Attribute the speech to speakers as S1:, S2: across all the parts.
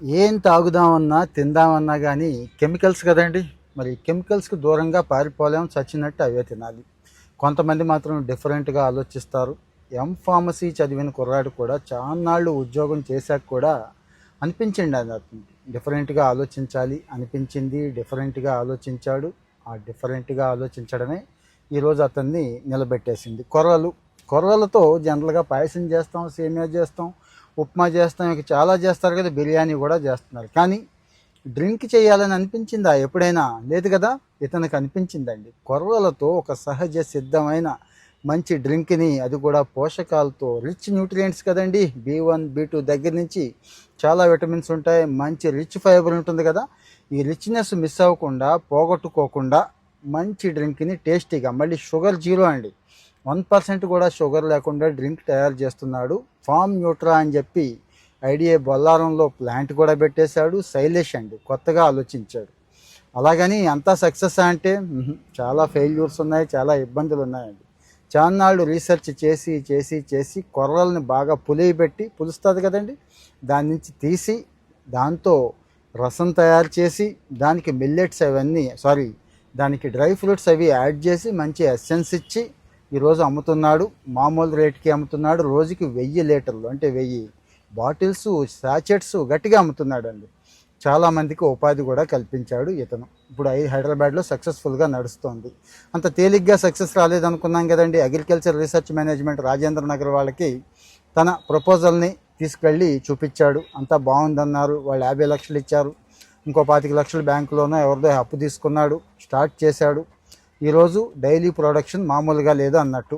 S1: ఏం తాగుదామన్నా, తిందామన్నా గానీ కెమికల్స్ కదండీ! మరి కెమికల్స్‌కి దూరంగా పారిపోలేం. చచ్చినట్టు అవే తినాలి. కొంతమంది మాత్రం డిఫరెంట్‌గా ఆలోచిస్తారు. ఫార్మసీ చదివిన కుర్రాడు కూడా చాన్నాళ్ళు ఉద్యోగం చేశాక కూడా అనిపించింది అతనికి. డిఫరెంట్‌గా ఆలోచించాలి అనిపించింది. డిఫరెంట్‌గా ఆలోచించాడు. ఆ డిఫరెంట్‌గా ఆలోచించడమే ఈరోజు అతన్ని నిలబెట్టేసింది. కొర్రలతో జనరల్‌గా పాయసం చేస్తాం, సేమియా చేస్తాం, ఉప్మా చేస్తాం, ఇక చాలా చేస్తారు కదా, బిర్యానీ కూడా చేస్తున్నారు. కానీ డ్రింక్ చేయాలని అనిపించిందా ఎప్పుడైనా? లేదు కదా. ఇతనికి అనిపించిందండి. కొర్రలతో ఒక సహజ సిద్ధమైన మంచి డ్రింక్ని, అది కూడా పోషకాలతో, రిచ్ న్యూట్రియంట్స్ కదండి. B1 B2 దగ్గర నుంచి చాలా విటమిన్స్ ఉంటాయి. మంచి రిచ్ ఫైబర్ ఉంటుంది కదా. ఈ రిచ్నెస్ మిస్ అవ్వకుండా, పోగొట్టుకోకుండా మంచి డ్రింక్ని టేస్టీగా, మళ్ళీ షుగర్ జీరో అండి, 1% కూడా షుగర్ లేకుండా డ్రింక్ తయారు చేస్తున్నాడు. ఫామ్ న్యూట్రా అని చెప్పి ఐడిఏ బొల్లారంలో ప్లాంట్ కూడా పెట్టేశాడు. శైలేష్ అండి కొత్తగా ఆలోచించాడు. అలాగని అంతా సక్సెస్ అంటే చాలా ఫెయిల్యూర్స్ ఉన్నాయి, చాలా ఇబ్బందులు ఉన్నాయండి. చాన్నాళ్ళు రీసెర్చ్ చేసి చేసి చేసి కొర్రల్ని బాగా పులియబెట్టి, పులుస్తుంది కదండి, దాని నుంచి తీసి దాంతో రసం తయారు చేసి దానికి మిల్లెట్స్ అవన్నీ దానికి డ్రై ఫ్రూట్స్ అవి యాడ్ చేసి మంచి ఎసెన్స్ ఇచ్చి ఈరోజు అమ్ముతున్నాడు. మామూలు రేటుకి అమ్ముతున్నాడు. రోజుకి 1000 లీటర్లు అంటే 1000 బాటిల్స్, సాచెట్స్ గట్టిగా అమ్ముతున్నాడు అండి. చాలామందికి ఉపాధి కూడా కల్పించాడు ఇతను. ఇప్పుడు హైదరాబాద్లో సక్సెస్ఫుల్గా నడుస్తోంది. అంత తేలిగ్గా సక్సెస్ రాలేదనుకున్నాం కదండి. Agriculture research management Rajendra Nagar వాళ్ళకి తన ప్రపోజల్ని తీసుకెళ్ళి చూపించాడు. అంతా బాగుందన్నారు. వాళ్ళు 50 లక్షలు ఇచ్చారు. ఇంకో 25 లక్షలు బ్యాంకులోనో ఎవరిదో అప్పు తీసుకున్నాడు. స్టార్ట్ చేశాడు. ఈరోజు డైలీ ప్రొడక్షన్ మామూలుగా లేదు అన్నట్టు.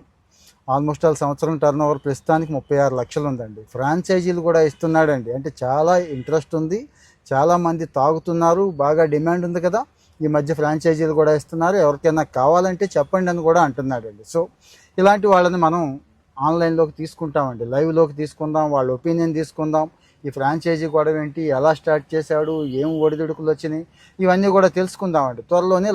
S1: ఆల్మోస్ట్ సంవత్సరం టర్న్ ఓవర్ ప్రస్తుతానికి 36 లక్షలు ఉందండి. ఫ్రాంచైజీలు కూడా ఇస్తున్నాడండి. అంటే చాలా ఇంట్రెస్ట్ ఉంది, చాలామంది తాగుతున్నారు, బాగా డిమాండ్ ఉంది కదా. ఈ మధ్య ఫ్రాంచైజీలు కూడా ఇస్తున్నారు. ఎవరికైనా కావాలంటే చెప్పండి అని కూడా అంటున్నాడండి. సో ఇలాంటి వాళ్ళని మనం ఆన్లైన్లోకి తీసుకుంటామండి, లైవ్లోకి తీసుకుందాం, వాళ్ళ ఒపీనియన్ తీసుకుందాం. ఈ ఫ్రాంచైజీ గొడవ ఏంటి, ఎలా స్టార్ట్ చేశాడు, ఏం ఒడిదుడుకులు వచ్చినాయి, ఇవన్నీ కూడా తెలుసుకుందామండి త్వరలోనే.